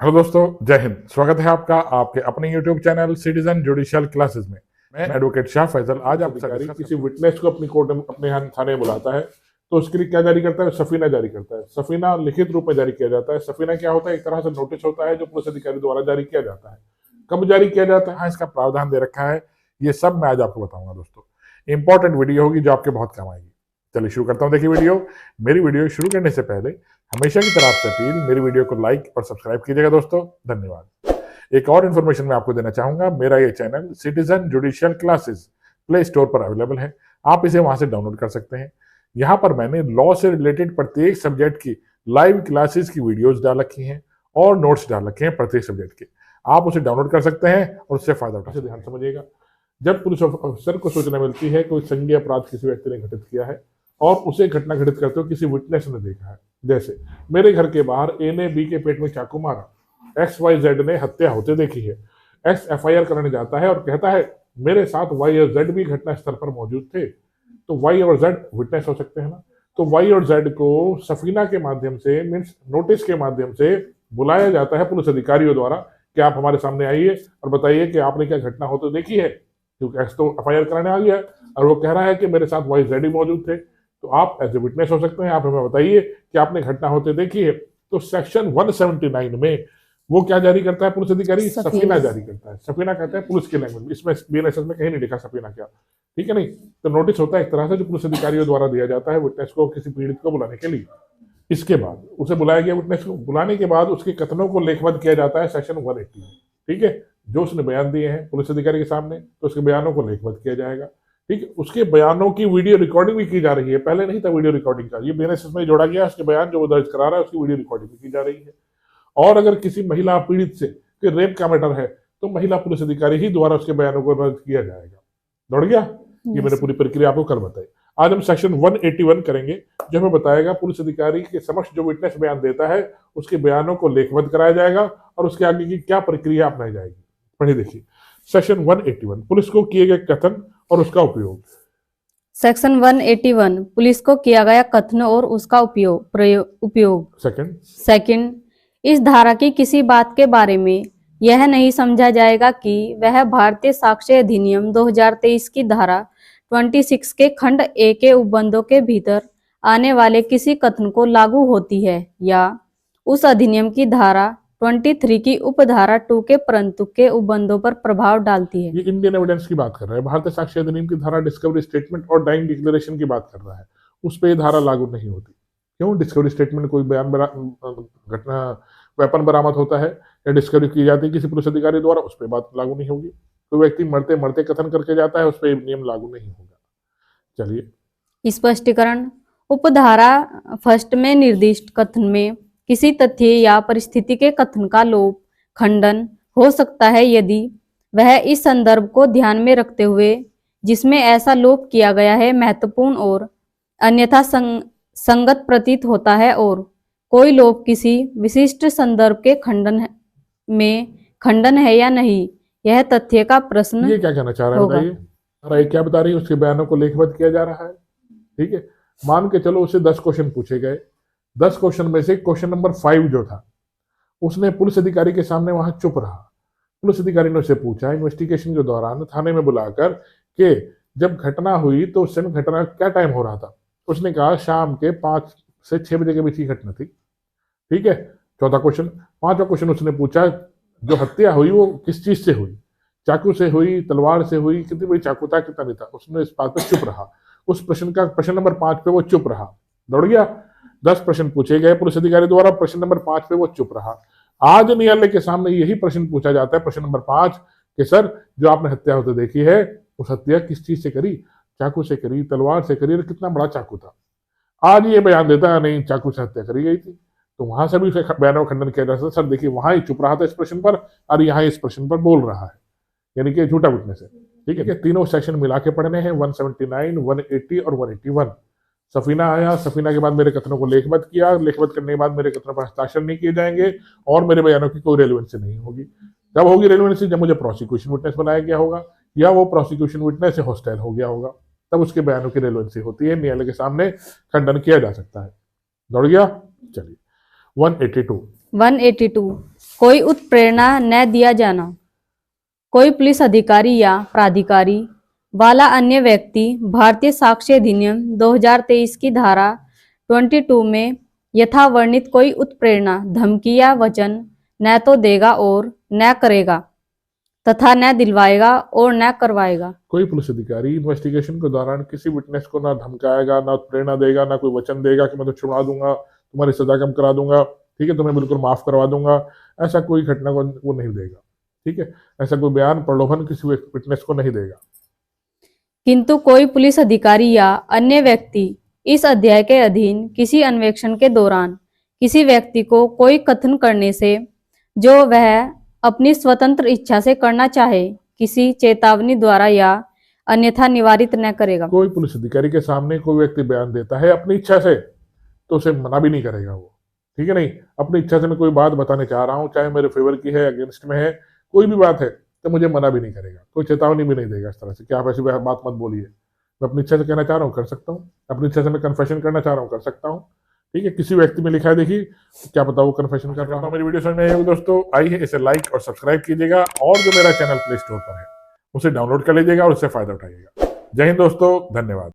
Hello दोस्तों, जय हिंद। स्वागत है आपका आपके अपने YouTube channel citizen judicial classes में। मैं एडवोकेट शाह फैजल आज आपसे किसी विटनेस को अपनी कोर्ट में अपने यहाँ थाने में बुलाता है तो उसके लिए क्या जारी करता है? सफीना जारी करता है। सफीना लिखित रूप में जारी किया जाता है। सफीना क्या होता है? एक तरह से नोटिस होता है जो पुलिस अधिकारी द्वारा जारी किया जाता है। कब जारी किया जाता है, इसका प्रावधान दे रखा है, ये सब मैं आज आपको बताऊंगा। दोस्तों, इंपॉर्टेंट वीडियो होगी जो आपके बहुत काम आएगी। चलिए शुरू करता हूँ। देखिए मेरी वीडियो शुरू करने से पहले हमेशा की तरह आपसे अपील, मेरी वीडियो को लाइक और सब्सक्राइब कीजिएगा। दोस्तों धन्यवाद। एक और इन्फॉर्मेशन मैं आपको देना चाहूंगा, मेरा ये channel citizen judicial classes play store पर अवेलेबल है। आप इसे वहां से डाउनलोड कर सकते हैं। यहाँ पर मैंने लॉ से रिलेटेड प्रत्येक सब्जेक्ट की लाइव क्लासेस की वीडियोस डाल रखी हैं और नोट्स डाल रखे हैं प्रत्येक सब्जेक्ट के। आप उसे डाउनलोड कर सकते हैं और उससे फायदा उठा सकते हैं। ध्यान समझिएगा, जब पुलिस अफसर को सूचना मिलती है कोई संज्ञेय अपराध किसी व्यक्ति ने घटित किया है और उसे घटना घटित करते हुए किसी विटनेस ने देखा है, जैसे मेरे घर के बाहर ए ने बी के पेट में चाकू मारा, XYZ ने हत्या होते देखी है, X FIR करने जाता है और कहता है मेरे साथ Y और Z भी घटना स्थल पर मौजूद थे, तो Y और Z विटनेस हो सकते हैं ना। तो Y और Z को सफीना के माध्यम से, मीन्स नोटिस के माध्यम से बुलाया जाता है पुलिस अधिकारियों द्वारा कि आप हमारे सामने आइए और बताइए कि आपने क्या घटना होते देखी है, क्योंकि X तो FIR कराने आ गया और वो कह रहा है कि मेरे साथ Y Z ही मौजूद थे, तो आप एज ए विटनेस हो सकते हैं। आप हमें बताइए कि आपने घटना होते देखी है। तो सेक्शन 179 में वो क्या जारी करता है पुलिस अधिकारी? सफीना जारी करता है। सफीना कहते हैं पुलिस की लैंग्वेज में, इसमें BNSS में कहीं नहीं लिखा सफीना क्या, ठीक है नहीं। तो नोटिस होता है एक तरह से जो पुलिस अधिकारियों द्वारा दिया जाता है विटनेस को, किसी पीड़ित को बुलाने के लिए। इसके बाद उसे बुलाया गया, विटनेस को बुलाने के बाद उसके कथनों को लेखबद्ध किया जाता है सेक्शन 180 में, ठीक है। जो उसने बयान दिए हैं पुलिस अधिकारी के सामने, तो उसके बयानों को लेखबद्ध किया जाएगा, ठीक है। उसके बयानों की वीडियो रिकॉर्डिंग भी की जा रही है। पहले नहीं था वीडियो रिकॉर्डिंग का, ये BNSS में जोड़ा गया। उसके बयान जो वो दर्ज करा रहा है उसकी वीडियो रिकॉर्डिंग भी की जा रही है। और अगर किसी महिला पीड़ित से कि रेप का मैटर है तो महिला पुलिस अधिकारी ही द्वारा उसके बयानों को दर्ज किया जाएगा। दौड़ गया, ये मैंने पूरी प्रक्रिया आपको कर बताई। आज हम सेक्शन 181 करेंगे जो हमें बताएगा पुलिस अधिकारी के समक्ष जो विटनेस बयान देता है उसके बयानों को लेखबद्ध कराया जाएगा और उसके आगे की क्या प्रक्रिया अपनाई जाएगी। पढ़िए देखिए सेक्शन 181, पुलिस को किए गए कथन और उसका उपयोग। सेक्शन 181, पुलिस को किया गया कथन और उसका उपयोग। सेकंड, इस धारा की किसी बात के बारे में यह नहीं समझा जाएगा कि वह भारतीय साक्ष्य अधिनियम 2023 की धारा 26 के खंड A के उपबंधों के भीतर आने वाले किसी कथन को लागू होती है या उस अधिनियम की धारा 23 की उपधारा 2 के परंतु के उपबंधों पर प्रभाव डालती है। ये इंडियन एविडेंस की बात कर रहा है। भारतीय साक्ष्य अधिनियम की धारा डिस्कवरी स्टेटमेंट और डाइंग डिक्लेरेशन की बात कर रहा है, उस पर यह धारा लागू नहीं होती। क्यों? डिस्कवरी स्टेटमेंट कोई बयान घटना वेपन बरामद होता है या डिस्कवरी की जाती है किसी पुलिस अधिकारी द्वारा, उस पर बात लागू नहीं होगी। कोई व्यक्ति मरते मरते कथन करके जाता है, उस पर नियम लागू नहीं होगा। चलिए स्पष्टीकरण। उपधारा फर्स्ट में निर्दिष्ट कथन में किसी तथ्य या परिस्थिति के कथन का लोप खंडन हो सकता है यदि वह इस संदर्भ को ध्यान में रखते हुए जिसमें ऐसा लोप किया गया है महत्वपूर्ण और अन्यथा संगत प्रतीत होता है, और कोई लोप किसी विशिष्ट संदर्भ के खंडन है या नहीं, यह तथ्य का प्रश्न। ये क्या कहना चाह रहा है बताइए? क्या बता रही है? उसके बयानों को लेखबद्ध किया जा रहा है, ठीक है। मान के चलो उसे 10 क्वेश्चन पूछे गए। 10 क्वेश्चन में से क्वेश्चन नंबर 5 जो था उसने पुलिस अधिकारी के सामने वहां चुप रहा। पुलिस अधिकारी ने उससे पूछा इन्वेस्टिगेशन के दौरान थाने में बुलाकर कि जब घटना हुई तो उस समय घटना क्या टाइम हो रहा था। उसने कहा शाम के 5 से 6 बजे के बीच की घटना थी, ठीक है। चौथा क्वेश्चन। 5वां क्वेश्चन उसने पूछा जो हत्या हुई वो किस चीज से हुई, चाकू से हुई, तलवार से हुई, कितनी बड़ी चाकू था, कितना नहीं था। उसने इस बात पर चुप रहा। उस प्रश्न नंबर 5 पे वो चुप रहा। दौड़ गया। 10 प्रश्न पूछे गए पुलिस अधिकारी द्वारा, प्रश्न नंबर 5 पे वो चुप रहा। आज न्यायालय के सामने यही प्रश्न पूछा जाता है, प्रश्न नंबर 5 कि सर जो आपने हत्या होते देखी है उस हत्या किस चीज से करी, चाकू से करी, तलवार से करी, और कितना बड़ा चाकू था। आज ये बयान देता है नहीं चाकू से हत्या करी गई थी, तो वहां से भी बयानों का खंडन किया जा सकता है। सर देखिए वहां ही चुप रहा था इस प्रश्न पर और यहाँ इस प्रश्न पर बोल रहा है, यानी कि झूठा विटनेस है, ठीक है। तीनों सेक्शन मिला के पढ़ने हैं, 179, 180 और 181। सफीना आया, सफीना के बाद मेरे कथनों को लेखबद्ध किया, लेखबद्ध करने के बाद मेरे कथनों पर हस्ताक्षर नहीं किए जाएंगे और मेरे बयानों की कोई रेलेवेंसी नहीं होगी। कब होगी रेलेवेंसी? जब मुझे प्रोसिक्यूशन विटनेस बनाया गया होगा या वो प्रोसिक्यूशन विटनेस से हॉस्टाइल हो गया होगा, तब उसके बयानों की रेलेवेंसी होती है, न्यायालय के सामने खंडन किया जा सकता है। दौड़ गया। चलिए 182। कोई उत्प्रेरणा न दिया जाना। कोई पुलिस अधिकारी या प्राधिकारी वाला अन्य व्यक्ति भारतीय साक्ष्य अधिनियम 2023 की धारा 22 में यथा वर्णित कोई उत्प्रेरणा, धमकी या वचन न तो देगा और न करेगा तथा न दिलवाएगा और न करवाएगा। कोई पुलिस अधिकारी इन्वेस्टिगेशन के दौरान किसी विटनेस को ना धमकाएगा, ना प्रेरणा देगा, ना कोई वचन देगा कि मैं तो छुड़ा दूंगा, तुम्हारी सजा कम करा दूंगा, ठीक है, तुम्हें बिल्कुल माफ करवा दूंगा, ऐसा कोई घटना को वो नहीं देगा। ठीक है, ऐसा कोई बयान प्रलोभन किसी विटनेस को नहीं देगा। किंतु कोई पुलिस अधिकारी या अन्य व्यक्ति इस अध्याय के अधीन किसी अन्वेषण के दौरान किसी व्यक्ति को कोई कथन करने से जो वह अपनी स्वतंत्र इच्छा से करना चाहे, किसी चेतावनी द्वारा या अन्यथा निवारित न करेगा। कोई पुलिस अधिकारी के सामने कोई व्यक्ति बयान देता है अपनी इच्छा से, तो उसे मना भी नहीं करेगा वो। ठीक है, नहीं, अपनी इच्छा से मैं कोई बात बताने चाह रहा हूँ, चाहे मेरे फेवर की है, अगेंस्ट में है, कोई भी बात है, तो मुझे मना भी नहीं करेगा, कोई चेतावनी भी नहीं देगा इस तरह से कि आप ऐसी बात मत बोलिए। मैं अपनी इच्छा से कहना चाह रहा हूँ, कर सकता हूँ। अपनी इच्छा से मैं कन्फेशन करना चाह रहा हूँ, कर सकता हूँ। ठीक है, किसी व्यक्ति में लिखा है, देखिए क्या पता वो कन्फेशन कर रहा हूँ। मेरी वीडियो समझ में आई होगी दोस्तों, आई है, इसे लाइक और सब्सक्राइब कीजिएगा, और जो मेरा चैनल प्ले स्टोर पर है उसे डाउनलोड कर लीजिएगा और उससे फायदा उठाइएगा। जय हिंद दोस्तों, धन्यवाद।